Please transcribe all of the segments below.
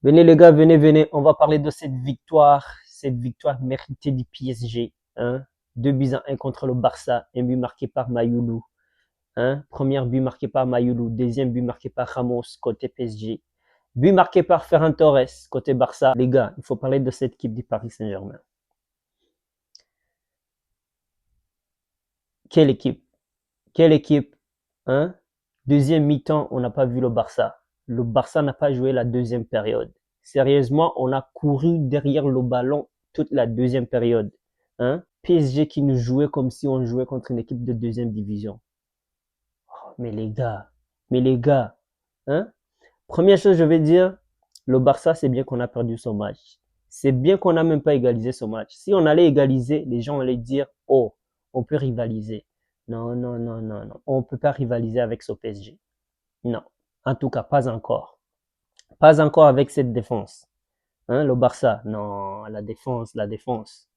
Venez les gars, venez, venez. On va parler de cette victoire méritée du PSG. Hein? 2 buts à 1 contre le Barça. Un but marqué par Mayoulou. Hein? Premier but marqué par Mayoulou. Deuxième but marqué par Ramos côté PSG. But marqué par Ferran Torres côté Barça. Les gars, il faut parler de cette équipe du Paris Saint-Germain. Quelle équipe? Quelle équipe? Hein? Deuxième mi-temps, on n'a pas vu le Barça. Le Barça n'a pas joué la deuxième période. Sérieusement, on a couru derrière le ballon toute la deuxième période. Hein? PSG qui nous jouait comme si on jouait contre une équipe de deuxième division. Oh, mais les gars, hein? Première chose, je vais dire, le Barça, c'est bien qu'on a perdu son match. C'est bien qu'on n'a même pas égalisé ce match. Si on allait égaliser, les gens allaient dire, oh, on peut rivaliser. Non, non, non, non, non. On ne peut pas rivaliser avec ce PSG. Non. En tout cas, pas encore. Pas encore avec cette défense. Hein, le Barça, non, la défense, la défense.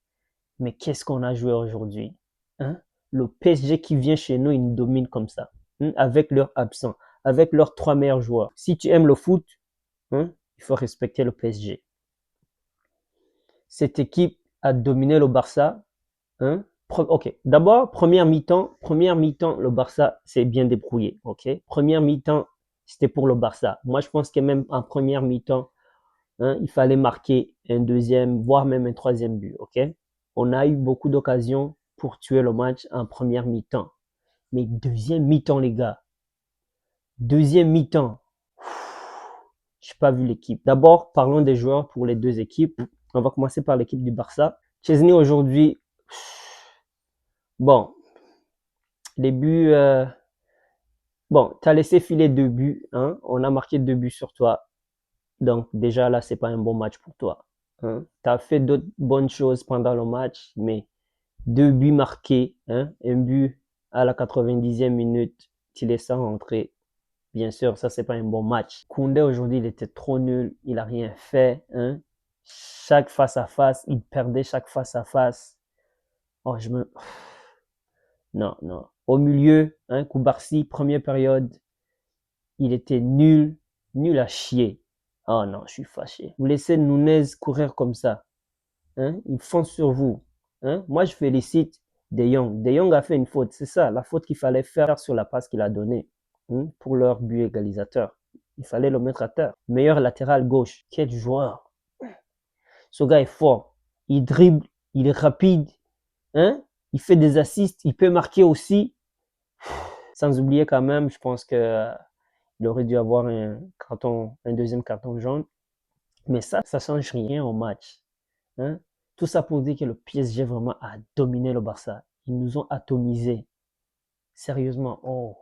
Mais qu'est-ce qu'on a joué aujourd'hui? Hein? Le PSG qui vient chez nous, il nous domine comme ça. Hein? Avec leurs absents, avec leurs 3 meilleurs joueurs. Si tu aimes le foot, hein, il faut respecter le PSG. Cette équipe a dominé le Barça. Hein? Ok, d'abord, première mi-temps, le Barça s'est bien débrouillé. Ok, première mi-temps, c'était pour le Barça. Moi, je pense que même en première mi-temps, hein, il fallait marquer un deuxième, voire même un troisième but. Ok, on a eu beaucoup d'occasions pour tuer le match en première mi-temps. Mais deuxième mi-temps, les gars, deuxième mi-temps, je n'ai pas vu l'équipe. D'abord, parlons des joueurs pour les deux équipes. On va commencer par l'équipe du Barça. Chesney aujourd'hui, bon, les buts, bon, tu as laissé filer 2 buts, hein? On a marqué 2 buts sur toi. Donc déjà là, c'est pas un bon match pour toi. Hein? Tu as fait d'autres bonnes choses pendant le match, mais 2 buts marqués, hein? Un but à la 90e minute, tu laisses ça rentrer. Bien sûr, ça c'est pas un bon match. Koundé aujourd'hui, il était trop nul, il a rien fait. Hein? Chaque face à face, il perdait chaque face à face. Oh, non, non. Au milieu, hein, Koubarsi, première période, il était nul, nul à chier. Oh non, je suis fâché. Vous laissez Nunez courir comme ça. Hein? Il fonce sur vous. Hein? Moi, je félicite De Jong. De Jong a fait une faute. C'est ça, la faute qu'il fallait faire sur la passe qu'il a donnée, hein, pour leur but égalisateur. Il fallait le mettre à terre. Meilleur latéral gauche. Quel joueur. Ce gars est fort. Il dribble, il est rapide. Hein? Il fait des assists. Il peut marquer aussi. Sans oublier quand même, je pense que il aurait dû avoir un deuxième carton jaune. Mais ça change rien au match. Hein? Tout ça pour dire que le PSG vraiment a dominé le Barça. Ils nous ont atomisés. Sérieusement, oh,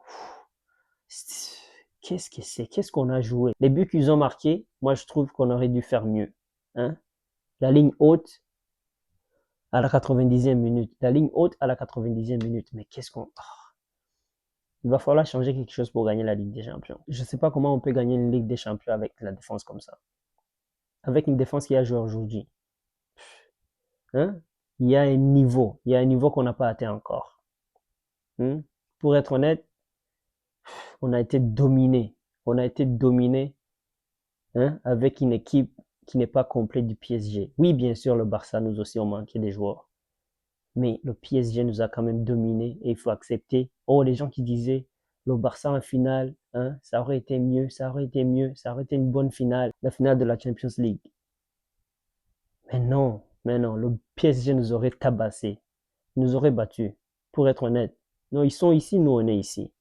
qu'est-ce que c'est? Qu'est-ce qu'on a joué? Les buts qu'ils ont marqués, moi je trouve qu'on aurait dû faire mieux. Hein? La ligne haute à la 90e minute. La ligne haute à la 90e minute. Mais qu'est-ce qu'on... Il va falloir changer quelque chose pour gagner la Ligue des Champions. Je ne sais pas comment on peut gagner une Ligue des Champions avec la défense comme ça. Avec une défense qui a joué aujourd'hui. Hein? Il y a un niveau qu'on n'a pas atteint encore. Hein? Pour être honnête, on a été dominé. On a été dominé, hein, avec une équipe qui n'est pas complète du PSG. Oui, bien sûr, le Barça, nous aussi, on manquait des joueurs. Mais le PSG nous a quand même dominé et il faut accepter. Oh, les gens qui disaient, le Barça en finale, hein, ça aurait été mieux, ça aurait été mieux, ça aurait été une bonne finale, la finale de la Champions League. Mais non, le PSG nous aurait tabassé, nous aurait battus, pour être honnête. Non, ils sont ici, nous on est ici.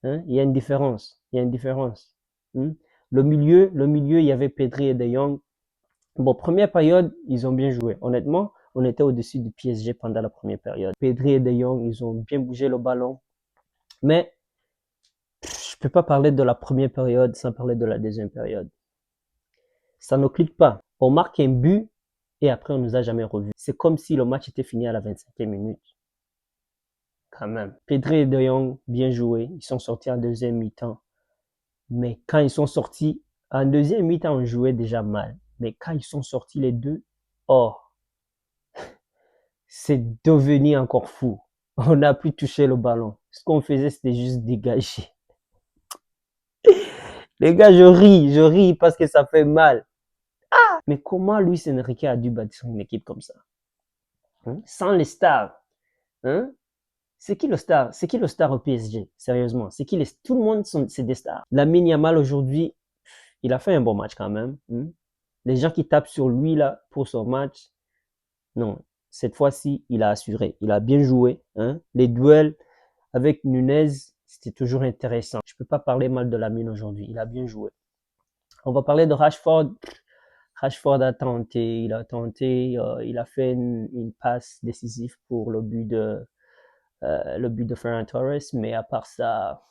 Hein? Il y a une différence, il y a une différence. Hein? Le milieu, il y avait Pedri et De Jong. Bon, première période, ils ont bien joué. Honnêtement, on était au-dessus du PSG pendant la première période. Pedri et De Jong, ils ont bien bougé le ballon. Mais je peux pas parler de la première période sans parler de la deuxième période. Ça ne clique pas. On marque un but et après on nous a jamais revus. C'est comme si le match était fini à la 25e minute. Quand même. Pedri et De Jong, bien joué. Ils sont sortis en deuxième mi-temps. Mais quand ils sont sortis, en deuxième mi-temps, on jouait déjà mal. Mais quand ils sont sortis les deux, oh, c'est devenu encore fou. On n'a plus touché le ballon. Ce qu'on faisait, c'était juste dégager. Les gars, je ris parce que ça fait mal. Mais comment Luis Enrique a dû bâtir une équipe comme ça? Hein? Sans les stars. Hein? C'est qui le star? C'est qui le star au PSG? Sérieusement, c'est qui les... Tout le monde, c'est des stars. Lamine Yamal aujourd'hui, il a fait un bon match quand même. Hein? Les gens qui tapent sur lui là pour son match, non. Cette fois-ci, il a assuré. Il a bien joué. Hein? Les duels avec Nunez, c'était toujours intéressant. Je peux pas parler mal de Lamine aujourd'hui. Il a bien joué. On va parler de Rashford. Rashford a tenté, il a fait une passe décisive pour le but de Ferran Torres, mais à part ça,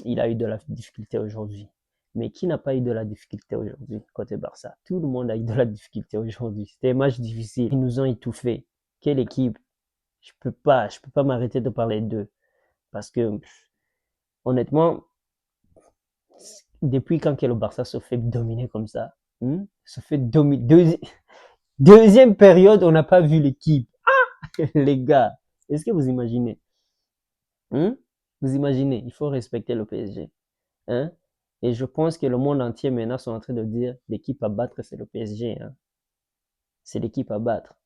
il a eu de la difficulté aujourd'hui. Mais qui n'a pas eu de la difficulté aujourd'hui côté Barça? Tout le monde a eu de la difficulté aujourd'hui. C'était un match difficile. Ils nous ont étouffés. Quelle équipe? Je peux pas m'arrêter de parler d'eux parce que honnêtement, depuis quand que le Barça se fait dominer comme ça, se fait dominer. Deuxième période, on n'a pas vu l'équipe. Ah, les gars, est-ce que vous imaginez? Vous imaginez, il faut respecter le PSG. Hein? Et je pense que le monde entier maintenant sont en train de dire l'équipe à battre, c'est le PSG. Hein? C'est l'équipe à battre.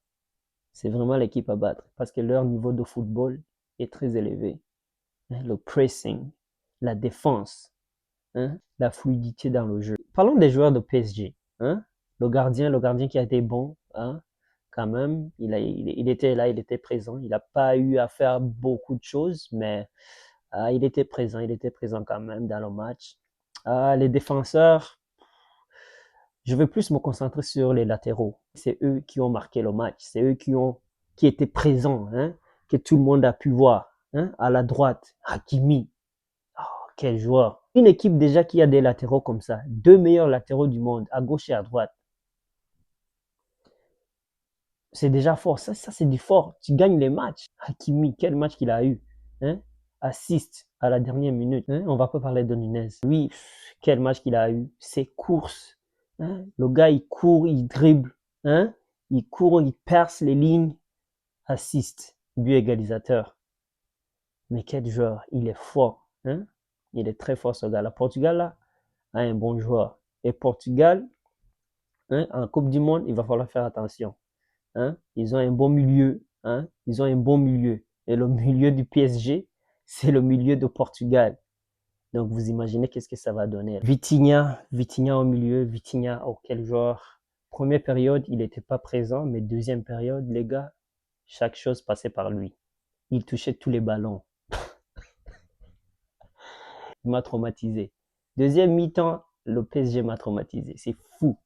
C'est vraiment l'équipe à battre parce que leur niveau de football est très élevé. Hein? Le pressing, la défense, hein? La fluidité dans le jeu. Parlons des joueurs de PSG. Hein? Le gardien qui a été bon, hein? Quand même, il était là, il était présent. Il n'a pas eu à faire beaucoup de choses, mais il était présent quand même dans le match. Les défenseurs, je vais plus me concentrer sur les latéraux. C'est eux qui ont marqué le match, c'est eux qui étaient présents, hein? Que tout le monde a pu voir. Hein? À la droite, Hakimi. Oh, quel joueur. Une équipe déjà qui a des latéraux comme ça, deux meilleurs latéraux du monde, à gauche et à droite. C'est déjà fort. Ça c'est du fort. Tu gagnes les matchs. Hakimi, quel match qu'il a eu. Hein? Assist à la dernière minute. Hein? On va pas parler de Nunez. Oui, quel match qu'il a eu. Ses courses. Hein? Le gars, il court, il dribble. Hein? Il court, il perce les lignes. Assist. But égalisateur. Mais quel joueur. Il est fort. Hein? Il est très fort ce gars. Le Portugal, là, a un bon joueur. Et Portugal, hein, en Coupe du Monde, il va falloir faire attention. Hein? Ils ont un bon milieu. Hein? Ils ont un bon milieu. Et le milieu du PSG, c'est le milieu de Portugal. Donc, vous imaginez qu'est-ce que ça va donner. Vitinha au milieu. Vitinha, oh, quel joueur. Première période, il n'était pas présent, mais deuxième période, les gars, chaque chose passait par lui. Il touchait tous les ballons. Il m'a traumatisé. Deuxième mi-temps, le PSG m'a traumatisé. C'est fou.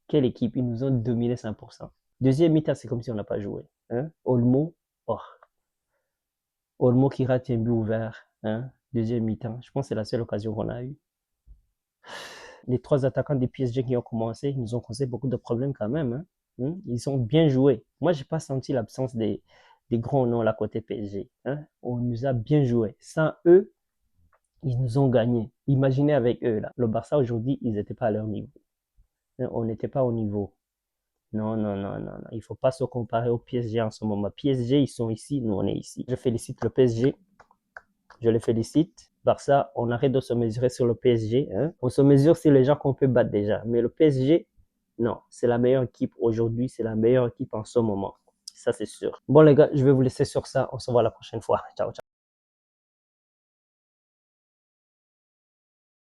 Quelle équipe. Ils nous ont dominé 100%. Deuxième mi-temps, c'est comme si on n'a pas joué. Hein? Olmo, oh. Olmo qui rate un but ouvert. Hein? Deuxième mi-temps. Je pense que c'est la seule occasion qu'on a eue. Les trois attaquants des PSG qui ont commencé, ils nous ont causé beaucoup de problèmes quand même. Hein? Ils ont bien joué. Moi, j'ai pas senti l'absence des grands noms là côté PSG. Hein? On nous a bien joué. Sans eux, ils nous ont gagné. Imaginez avec eux là. Le Barça aujourd'hui, ils n'étaient pas à leur niveau. Hein? On n'était pas au niveau. Non. Il faut pas se comparer au PSG en ce moment. PSG, ils sont ici, nous on est ici. Je félicite le PSG. Je les félicite. Barça, on arrête de se mesurer sur le PSG. Hein? On se mesure sur les gens qu'on peut battre déjà. Mais le PSG, non, c'est la meilleure équipe aujourd'hui. C'est la meilleure équipe en ce moment. Ça, c'est sûr. Bon, les gars, je vais vous laisser sur ça. On se voit la prochaine fois. Ciao, ciao.